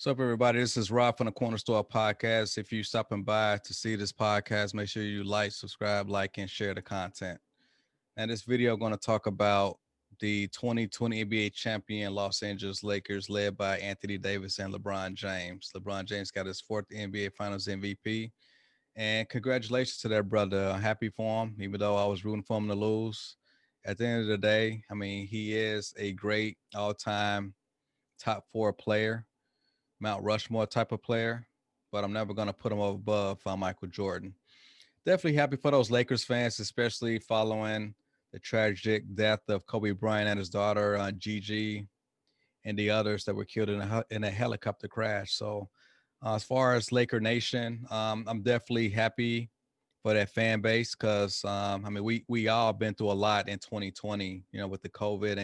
What's up, everybody? This is Rob from the Corner Store Podcast. If you stopping by to see this podcast, make sure you like, subscribe, like, and share the content. And this video, I'm going to talk about the 2020 NBA champion Los Angeles Lakers, led by Anthony Davis and LeBron James. LeBron James got his fourth NBA Finals MVP, and congratulations to that brother. I'm happy for him, even though I was rooting for him to lose. At the end of the day, I mean, he is a great all-time top four player, Mount Rushmore type of player, but I'm never going to put him above Michael Jordan. Definitely happy for those Lakers fans, especially following the tragic death of Kobe Bryant and his daughter, Gigi, and the others that were killed in a helicopter crash. So, as far as Laker Nation, I'm definitely happy for that fan base because I mean we all been through a lot in 2020, with the COVID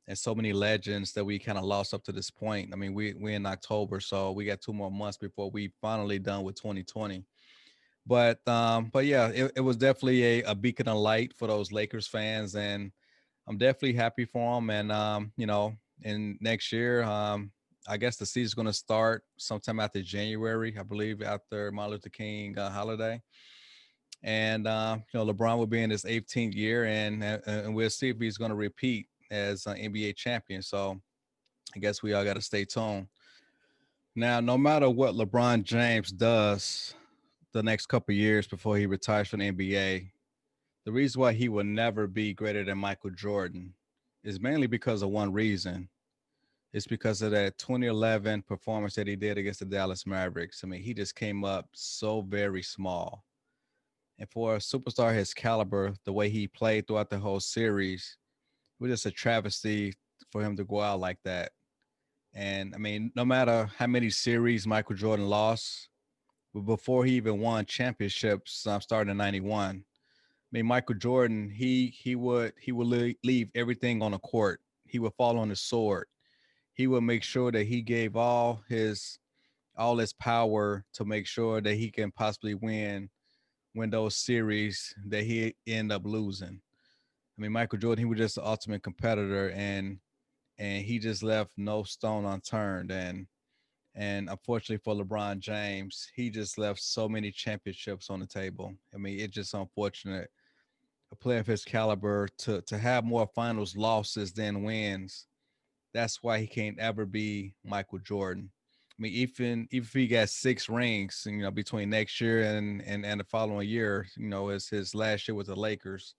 and so many legends that we kind of lost up to this point. I mean, we in October, so we got 2 more months before we finally done with 2020. But yeah, it was definitely a beacon of light for those Lakers fans, and I'm definitely happy for them. And in next year, I guess the season's going to start sometime after January, I believe, after Martin Luther King holiday. And LeBron will be in his 18th year, and we'll see if he's going to repeat as an NBA champion. So I guess we all got to stay tuned. Now, no matter what LeBron James does the next couple of years before he retires from the NBA, the reason why he will never be greater than Michael Jordan is mainly because of one reason. It's because of that 2011 performance that he did against the Dallas Mavericks. I mean, he just came up so very small. And for a superstar his caliber, the way he played throughout the whole series, it was just a travesty for him to go out like that. And I mean, no matter how many series Michael Jordan lost, but before he even won championships, starting in '91, I mean, Michael Jordan, he would leave everything on the court. He would fall on his sword. He would make sure that he gave all his power to make sure that he can possibly win those series that he end up losing. I mean, Michael Jordan, he was just the ultimate competitor, and he just left no stone unturned. And unfortunately for LeBron James, he just left so many championships on the table. I mean, it's just unfortunate. A player of his caliber to have more finals losses than wins. That's why he can't ever be Michael Jordan. I mean, even if he got 6 rings, between next year and the following year, is his last year with the Lakers.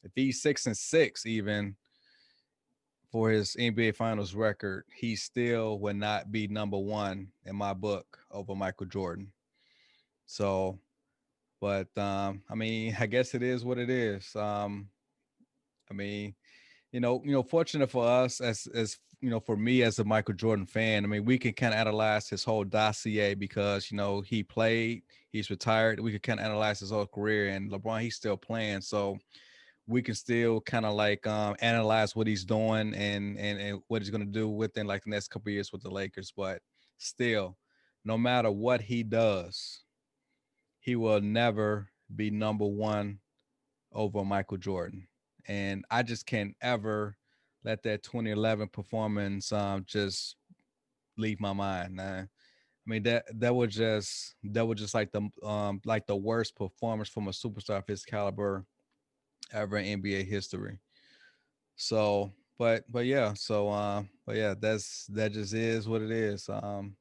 If he's 6-6, even for his NBA Finals record, he still would not be number one in my book over Michael Jordan. So, but I mean, I guess it is what it is. I mean, fortunate for us as for me as a Michael Jordan fan, I mean, we can kind of analyze his whole dossier because he played, he's retired. We could kind of analyze his whole career, and LeBron, he's still playing, so we can still kind of like analyze what he's doing and what he's going to do within like the next couple of years with the Lakers. But still, no matter what he does, he will never be number one over Michael Jordan. And I just can't ever let that 2011 performance just leave my mind. Nah. I mean that was just like the worst performance from a superstar of his caliber ever in NBA history. So, but yeah, but yeah, that just is what it is. And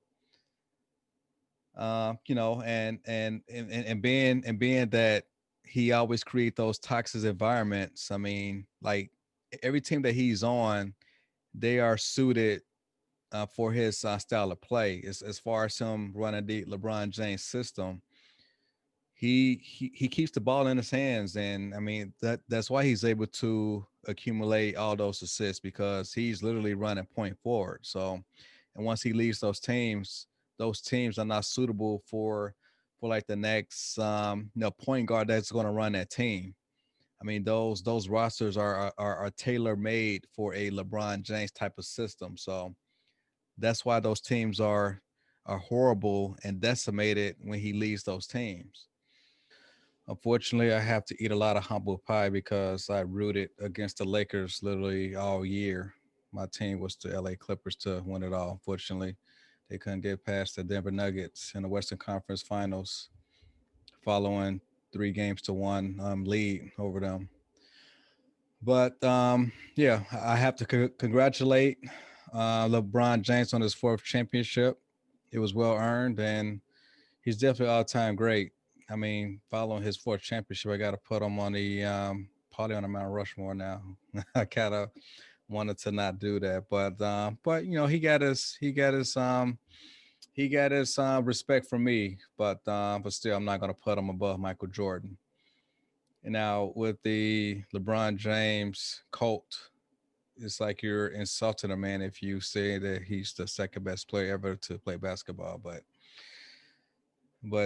being that he always create those toxic environments. I mean, like every team that he's on, they are suited for his style of play. As far as him running the LeBron James system, he keeps the ball in his hands, and I mean that's why he's able to accumulate all those assists because he's literally running point forward. So, and once he leaves those teams are not suitable for like the next point guard that's going to run that team. I mean those rosters are tailor made for a LeBron James type of system. So that's why those teams are horrible and decimated when he leaves those teams. Unfortunately, I have to eat a lot of humble pie because I rooted against the Lakers literally all year. My team was the LA Clippers to win it all, unfortunately. They couldn't get past the Denver Nuggets in the Western Conference Finals, following 3 games to 1 lead over them. But yeah, I have to congratulate LeBron James on his fourth championship. It was well earned, and he's definitely all-time great. I mean, following his fourth championship, I got to put him on the probably on the Mount Rushmore now. I kind of wanted to not do that, but you know, he got his respect from me, but still, I'm not gonna put him above Michael Jordan. And now with the LeBron James cult, it's like you're insulting a man if you say that he's the second best player ever to play basketball. But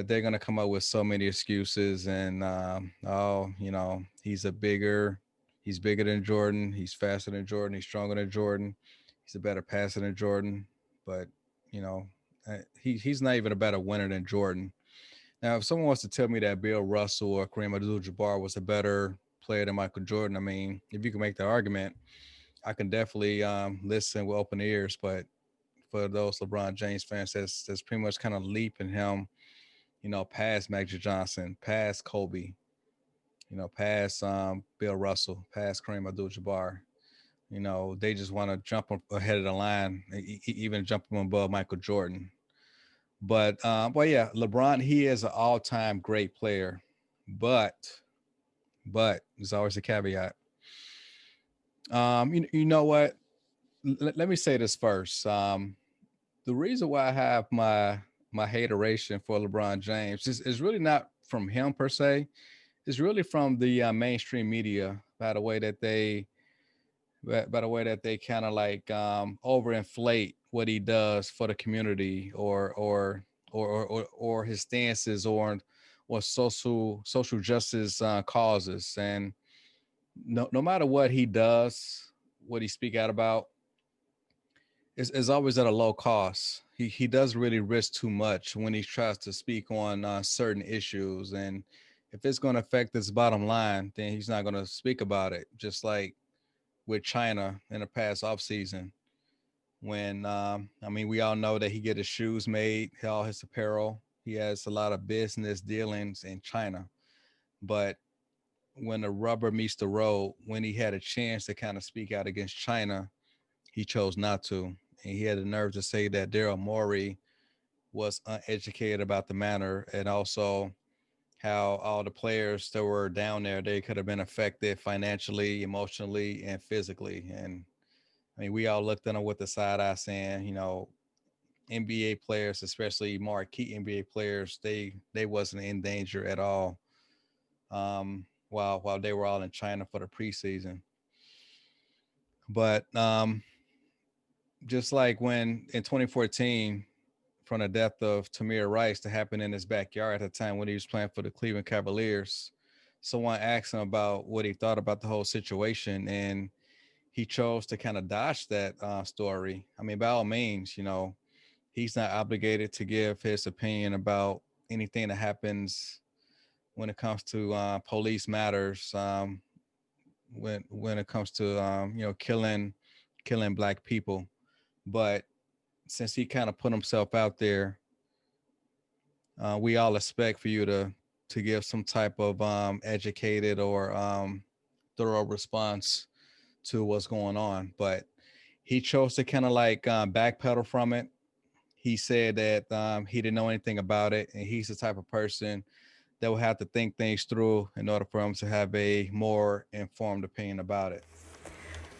they're gonna come up with so many excuses and oh, you know, he's bigger than Jordan, he's faster than Jordan, he's stronger than Jordan, he's a better passer than Jordan. But you know, he's not even a better winner than Jordan. Now, if someone wants to tell me that Bill Russell or Kareem Abdul-Jabbar was a better player than Michael Jordan, I mean, if you can make that argument, I can definitely listen with open ears. But for those LeBron James fans, that's pretty much kind of leaping him, you know, past Magic Johnson, past Kobe, you know, past Bill Russell, past Kareem Abdul-Jabbar. You know, they just want to jump ahead of the line, even jump them above Michael Jordan. But yeah, LeBron, he is an all-time great player, but but there's always a caveat. You know what? Let me say this first. The reason why I have my hateration for LeBron James is really not from him per se. It's really from the mainstream media by the way that by the way that they kind of like overinflate what he does for the community or his stances or social justice causes. And no matter what he does, what he speak out about is always at a low cost. He does really risk too much when he tries to speak on certain issues, and if it's going to affect his bottom line, then he's not going to speak about it. Just like with China in the past off season, when I mean, we all know that he get his shoes made, all his apparel. He has a lot of business dealings in China, but when the rubber meets the road, when he had a chance to kind of speak out against China, he chose not to. And he had the nerve to say that Daryl Morey was uneducated about the matter, and also how all the players that were down there, they could have been affected financially, emotionally, and physically. And I mean, we all looked at him with the side eye saying, you know, NBA players, especially marquee NBA players, they wasn't in danger at all. While they were all in China for the preseason. But just like when in 2014, from the death of Tamir Rice that happened in his backyard at the time when he was playing for the Cleveland Cavaliers, someone asked him about what he thought about the whole situation, and he chose to kind of dodge that story. I mean, by all means, you know, he's not obligated to give his opinion about anything that happens when it comes to police matters. When it comes to you know, killing black people, but since he kind of put himself out there, we all expect for you to give some type of educated or thorough response to what's going on. But he chose to kind of like backpedal from it. He said that he didn't know anything about it, and he's the type of person that will have to think things through in order for him to have a more informed opinion about it.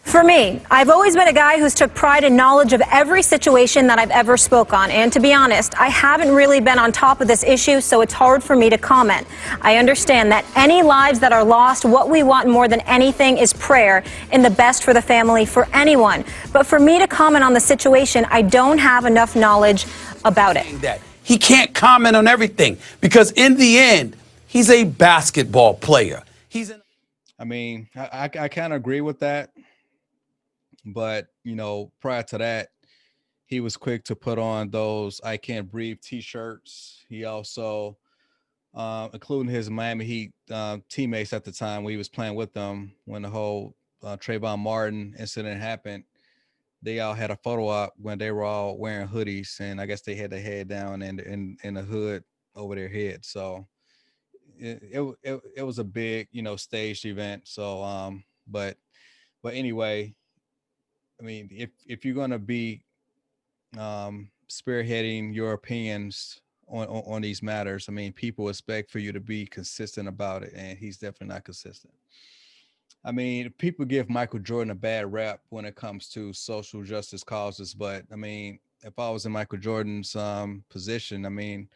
For me, I've always been a guy who's took pride in knowledge of every situation that I've ever spoke on. And to be honest, I haven't really been on top of this issue, so it's hard for me to comment. I understand that any lives that are lost, what we want more than anything is prayer and the best for the family for anyone. But for me to comment on the situation, I don't have enough knowledge about it. He can't comment on everything because in the end, he's a basketball player. I mean, I kind of agree with that. But, you know, prior to that, he was quick to put on those I Can't Breathe t-shirts. He also, including his Miami Heat teammates at the time when he was playing with them, when the whole Trayvon Martin incident happened, they all had a photo op when they were all wearing hoodies, and I guess they had their head down and in a hood over their head. So it was a big, staged event. So but anyway, I mean, if you're gonna be spearheading your opinions on these matters, I mean, people expect for you to be consistent about it, and he's definitely not consistent. I mean, people give Michael Jordan a bad rap when it comes to social justice causes, but I mean, if I was in Michael Jordan's position, I mean,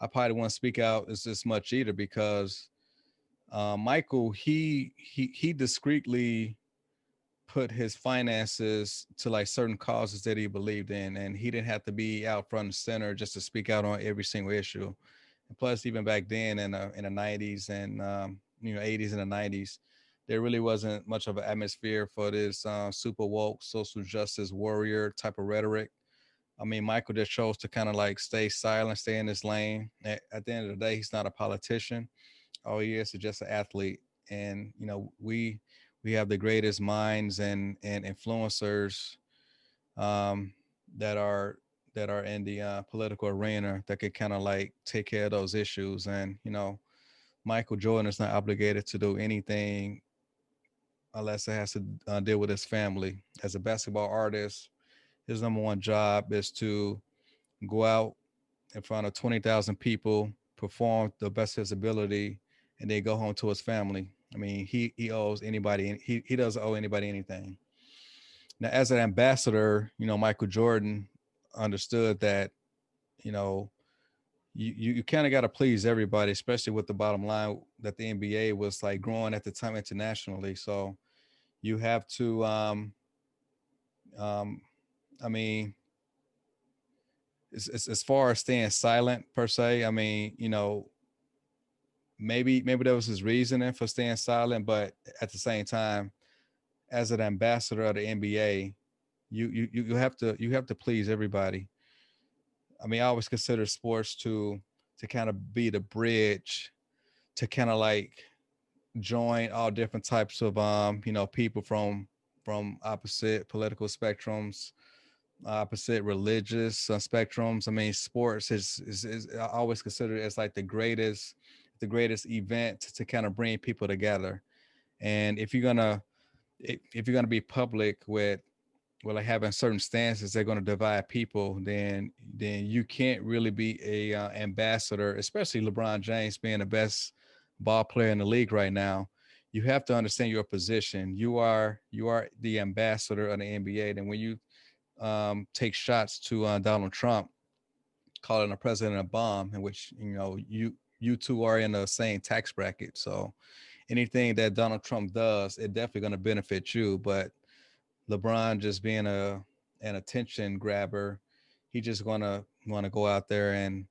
I probably wouldn't speak out as much either, because Michael, he discreetly put his finances to like certain causes that he believed in, and he didn't have to be out front and center just to speak out on every single issue. And plus, even back then in the 90s and 80s and the 90s, there really wasn't much of an atmosphere for this super woke social justice warrior type of rhetoric. I mean, Michael just chose to kind of like stay silent, stay in his lane. At the end of the day, he's not a politician. All he is just an athlete. And we have the greatest minds and influencers um, that are in the political arena that could kind of like take care of those issues. And Michael Jordan is not obligated to do anything unless it has to deal with his family. As a basketball artist, his number one job is to go out in front of 20,000 people, perform the best of his ability, and then go home to his family. I mean, he owes anybody, he doesn't owe anybody anything. Now, as an ambassador, Michael Jordan understood that, you know, you kind of got to please everybody, especially with the bottom line that the NBA was like growing at the time internationally. So you have to, um, I mean, as far as staying silent per se, I mean, maybe that was his reasoning for staying silent, but at the same time, as an ambassador of the NBA, you have to please everybody. I mean, I always consider sports to kind of be the bridge to kind of like join all different types of people from opposite political spectrums, opposite religious spectrums. I mean, sports is I always consider it as like the greatest event to kind of bring people together. And if you're gonna be public with like having certain stances that are going to divide people, then you can't really be a ambassador, especially LeBron James being the best ball player in the league right now. You have to understand your position. You are the ambassador of the NBA. And when you take shots to Donald Trump, calling the president a bomb, in which you two are in the same tax bracket. So anything that Donald Trump does, it definitely going to benefit you. But LeBron just being an attention grabber, he just wanna go out there and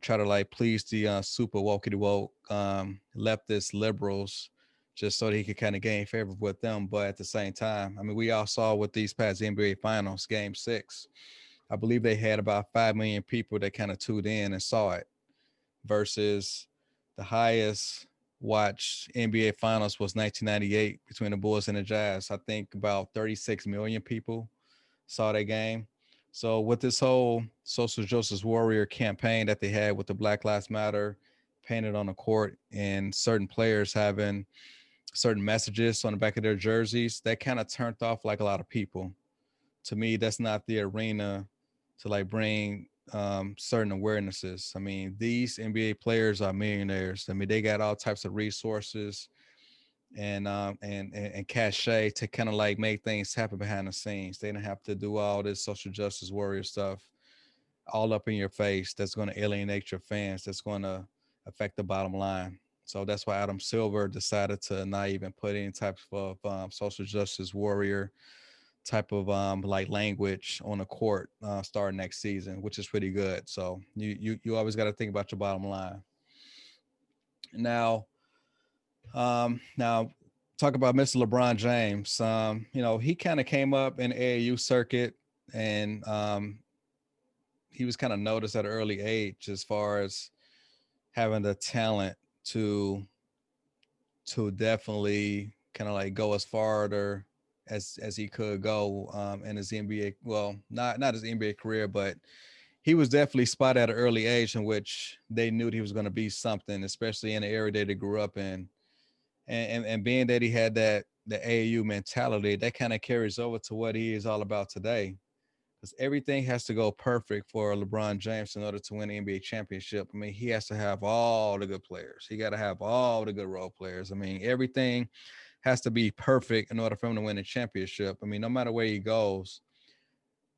try to like please the super wokey woke leftist liberals, just so that he could kind of gain favor with them. But at the same time, I mean, we all saw with these past NBA Finals, Game 6. I believe they had about 5 million people that kind of tuned in and saw it, versus the highest watched NBA Finals was 1998 between the Bulls and the Jazz. I think about 36 million people saw that game. So with this whole social justice warrior campaign that they had with the Black Lives Matter painted on the court and certain players having certain messages on the back of their jerseys, that kind of turned off like a lot of people. To me, that's not the arena to like bring certain awarenesses. I mean, these NBA players are millionaires. I mean, they got all types of resources and cachet to kind of like make things happen behind the scenes. They don't have to do all this social justice warrior stuff all up in your face. That's going to alienate your fans. That's going to affect the bottom line. So that's why Adam Silver decided to not even put any type of social justice warrior type of like language on the court starting next season, which is pretty good. So you always got to think about your bottom line. Now talk about Mr. LeBron James. He kind of came up in AAU circuit, and he was kind of noticed at an early age as far as having the talent to definitely kind of like go as farther as he could go in his NBA. Well, not his NBA career, but he was definitely spotted at an early age in which they knew that he was going to be something, especially in the area that he grew up in. And being that he had the AAU mentality, that kind of carries over to what he is all about today. Because everything has to go perfect for LeBron James in order to win the NBA championship. I mean, he has to have all the good players. He got to have all the good role players. I mean, everything has to be perfect in order for him to win a championship. I mean, no matter where he goes,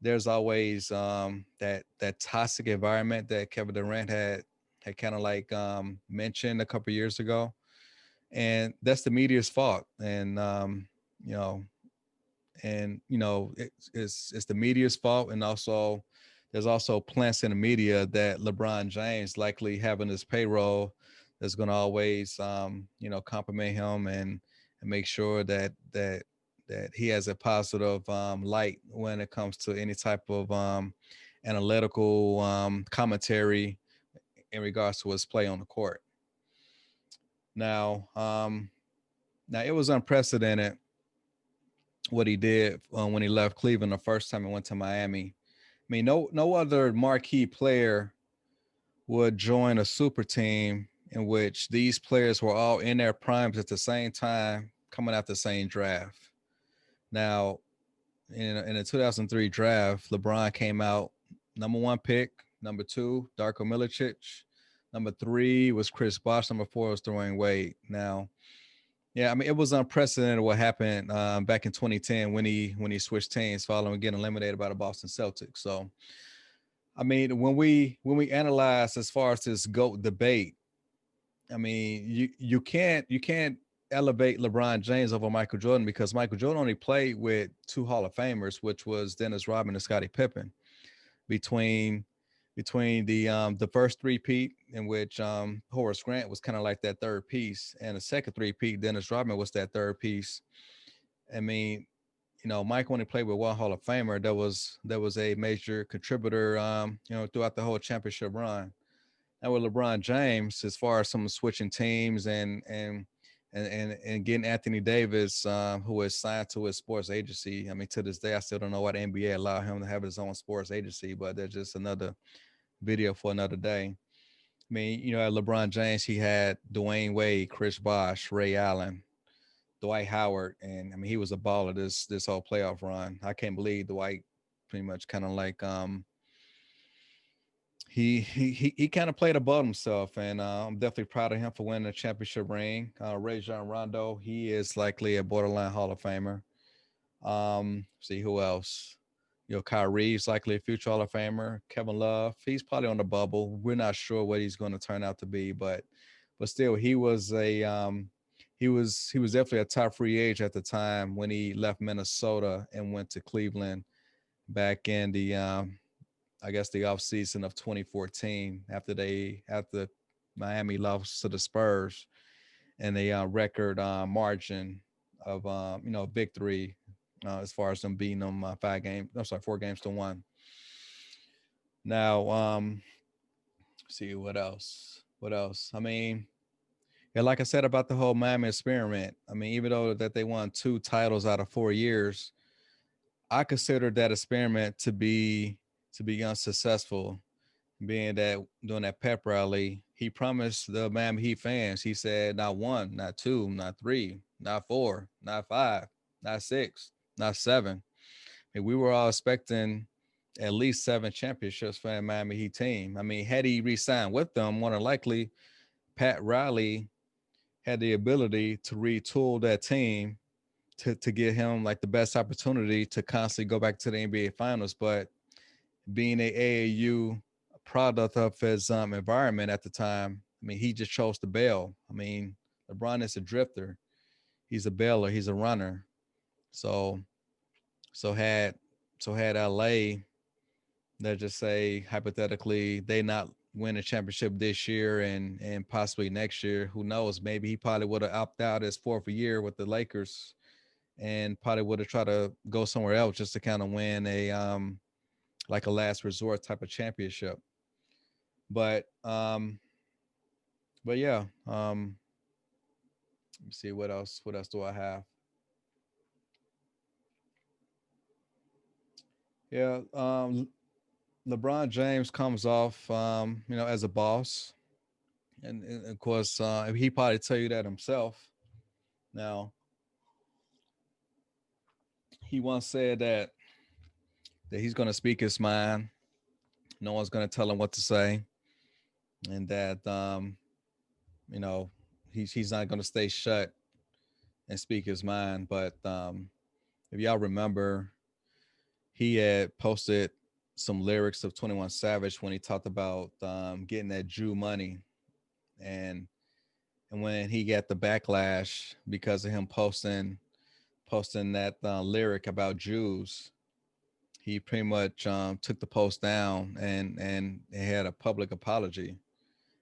there's always that toxic environment that Kevin Durant had kind of like mentioned a couple years ago, and that's the media's fault. And you know, it's the media's fault, and also there's also plants in the media that LeBron James likely having his payroll is going to always compliment him and make sure that he has a positive light when it comes to any type of analytical commentary in regards to his play on the court. Now, now it was unprecedented what he did when he left Cleveland the first time he went to Miami. I mean, no other marquee player would join a super team in which these players were all in their primes at the same time, coming out the same draft. Now, in the 2003 draft, LeBron came out number one pick, number two, Darko Milicic, number three was Chris Bosh, number four was Dwayne Wade. Now, yeah, I mean, it was unprecedented what happened back in 2010 when he switched teams following getting eliminated by the Boston Celtics. So, I mean, when we analyze as far as this GOAT debate, I mean, you can't elevate LeBron James over Michael Jordan because Michael Jordan only played with two Hall of Famers, which was Dennis Rodman and Scottie Pippen. Between the first three-peat in which Horace Grant was kind of like that third piece, and the second three-peat, Dennis Rodman was that third piece. I mean, Mike only played with one Hall of Famer that was a major contributor, throughout the whole championship run. Now with LeBron James, as far as some switching teams and getting Anthony Davis, who is signed to his sports agency. I mean, to this day, I still don't know why the NBA allowed him to have his own sports agency, but that's just another video for another day. I mean, at LeBron James, he had Dwayne Wade, Chris Bosh, Ray Allen, Dwight Howard, and I mean, he was a baller this whole playoff run. I can't believe Dwight pretty much kind of like he kind of played above himself, and I'm definitely proud of him for winning a championship ring. Rajon Rondo, he is likely a borderline Hall of Famer. See who else? Kyrie's likely a future Hall of Famer. Kevin Love, he's probably on the bubble. We're not sure what he's going to turn out to be, but still, he was definitely a top free agent at the time when he left Minnesota and went to Cleveland back in the I guess the offseason of 2014 after Miami lost to the Spurs and a record margin of victory as far as them beating them 4 games to 1. Now, see what else? What else? I mean, yeah, like I said about the whole Miami experiment. I mean, even though that they won 2 titles out of 4 years, I consider that experiment to be unsuccessful, being that during that pep rally, he promised the Miami Heat fans, he said, not one, not two, not three, not four, not five, not six, not seven. And we were all expecting at least 7 championships for the Miami Heat team. I mean, had he re-signed with them, more than likely, Pat Riley had the ability to retool that team to give him like the best opportunity to constantly go back to the NBA Finals. But being a AAU product of his environment at the time, I mean, he just chose to bail. I mean, LeBron is a drifter. He's a bailer. He's a runner. So, so had LA, let's just say hypothetically, they not win a championship this year and possibly next year. Who knows? Maybe he probably would have opted out his fourth year with the Lakers and probably would have tried to go somewhere else just to kind of win a like a last resort type of championship. But yeah, let me see what else do I have. Yeah. LeBron James comes off, as a boss, and of course, he probably tell you that himself. Now, he once said that he's going to speak his mind. No one's going to tell him what to say, and that you know he's not going to stay shut and speak his mind. But if y'all remember, he had posted some lyrics of 21 Savage when he talked about getting that Jew money, and when he got the backlash because of him posting that lyric about Jews, he pretty much took the post down and had a public apology. I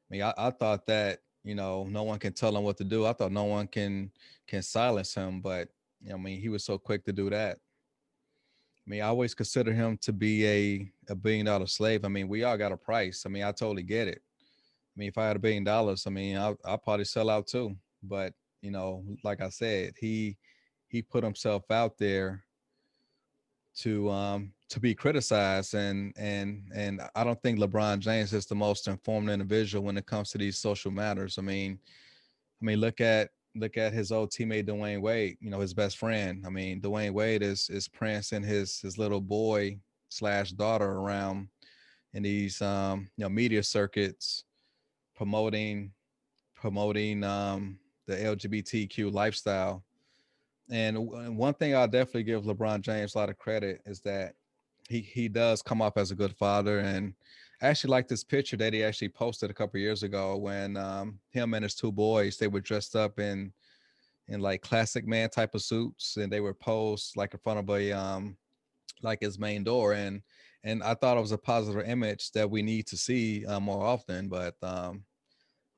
mean, I thought that no one can tell him what to do. I thought no one can silence him, but I mean, he was so quick to do that. I mean, I always consider him to be a $1 billion slave. I mean, we all got a price. I mean, I totally get it. I mean, if I had $1 billion, I mean, I'll probably sell out too. But like I said, he put himself out there to be criticized, and I don't think LeBron James is the most informed individual when it comes to these social matters. I mean, look at his old teammate Dwayne Wade, his best friend. I mean, Dwayne Wade is prancing his little boy slash daughter around in these media circuits, promoting the LGBTQ lifestyle. And one thing I'll definitely give LeBron James a lot of credit is that he does come off as a good father. And I actually like this picture that he actually posted a couple of years ago when him and his two boys, they were dressed up in like classic man type of suits, and they were posed like in front of a like his main door. And I thought it was a positive image that we need to see more often. But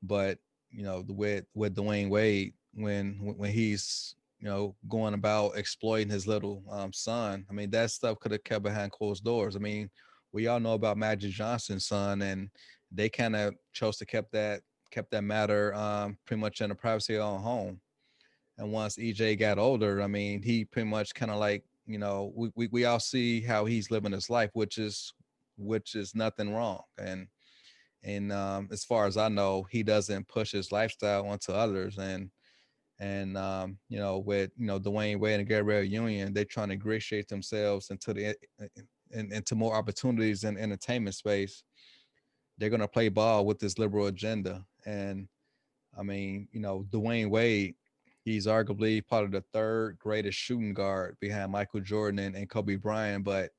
with Dwayne Wade, when he's going about exploiting his little son, I mean, that stuff could have kept behind closed doors. I mean, we all know about Magic Johnson's son, and they kind of chose to kept that matter pretty much in the privacy of their own home. And once EJ got older, I mean, he pretty much kind of like, we all see how he's living his life, which is nothing wrong. And as far as I know, he doesn't push his lifestyle onto others. And with Dwayne Wade and Gabrielle Union, they're trying to ingratiate themselves into more opportunities in entertainment space. They're gonna play ball with this liberal agenda. And I mean, Dwayne Wade, he's arguably part of the third greatest shooting guard behind Michael Jordan and Kobe Bryant. But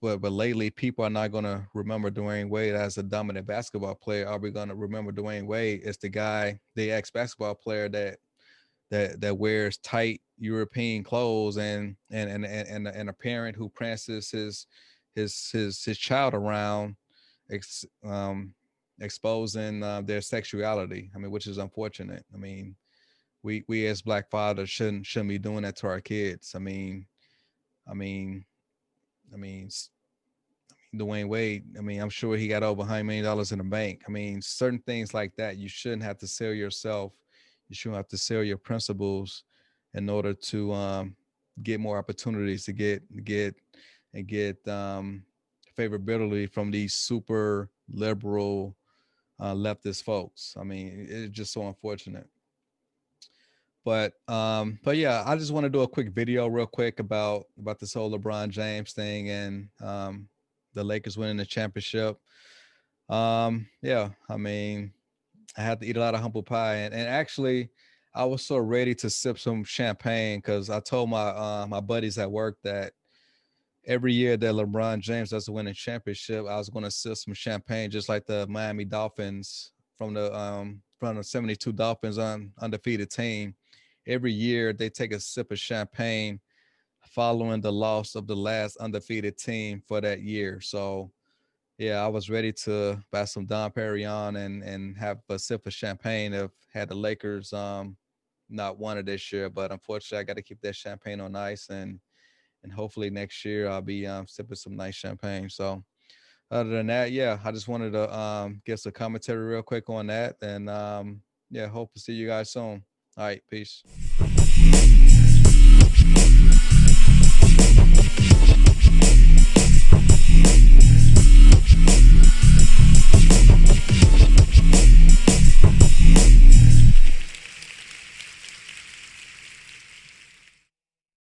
lately, people are not going to remember Dwayne Wade as a dominant basketball player. Are we going to remember Dwayne Wade as the guy, the ex-basketball player that wears tight European clothes and a parent who prances his child around, ex, exposing their sexuality? I mean, which is unfortunate. I mean, we as Black fathers shouldn't be doing that to our kids. I mean, I mean, Dwayne Wade, I mean, I'm sure he got over $100 million in the bank. I mean, certain things like that, you shouldn't have to sell yourself. You shouldn't have to sell your principles in order to get more opportunities to get favorability from these super liberal leftist folks. I mean, it's just so unfortunate. But yeah, I just want to do a quick video real quick about this whole LeBron James thing and the Lakers winning the championship. Yeah, I mean, I had to eat a lot of humble pie, and actually, I was so ready to sip some champagne because I told my buddies at work that every year that LeBron James doesn't win a championship, I was going to sip some champagne, just like the Miami Dolphins from the 72 Dolphins undefeated team. Every year they take a sip of champagne following the loss of the last undefeated team for that year. So yeah, I was ready to buy some Dom Perignon and have a sip of champagne if had the Lakers not won it this year. But unfortunately, I got to keep that champagne on ice, and hopefully next year I'll be sipping some nice champagne. So other than that, yeah, I just wanted to give some commentary real quick on that, and yeah, hope to see you guys soon. All right, peace.